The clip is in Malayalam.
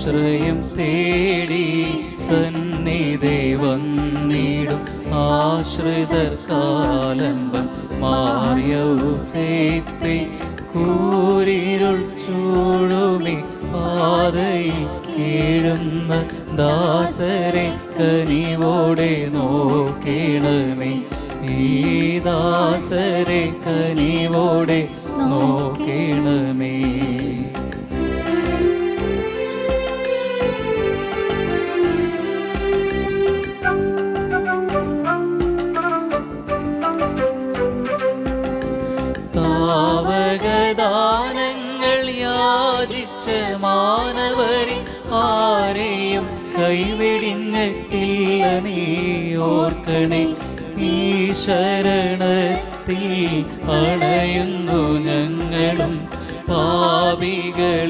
ആശ്രയം തേടി സന്നിധി വന്നിടും ആശ്രിതർക്കാലംബം മാറിയൗസേപ്പേ. കൂരിരുൾ ചൂടുമി പാതയിൽ കീഴുന്ന ദാസരെ കനിവോടെ നോക്കണമേ. ഈ ദാസരെ കനിവോടെ നോക്കണമേ. താവകദാനങ്ങൾ യാചിച്ച മാനവരിൽ ആരെയും കൈവിടിഞ്ഞിട്ടില്ല നീ ഓർക്കണേ. ഈ ശരണത്തിൽ അണയുന്നു ഞങ്ങളും പാപികളെ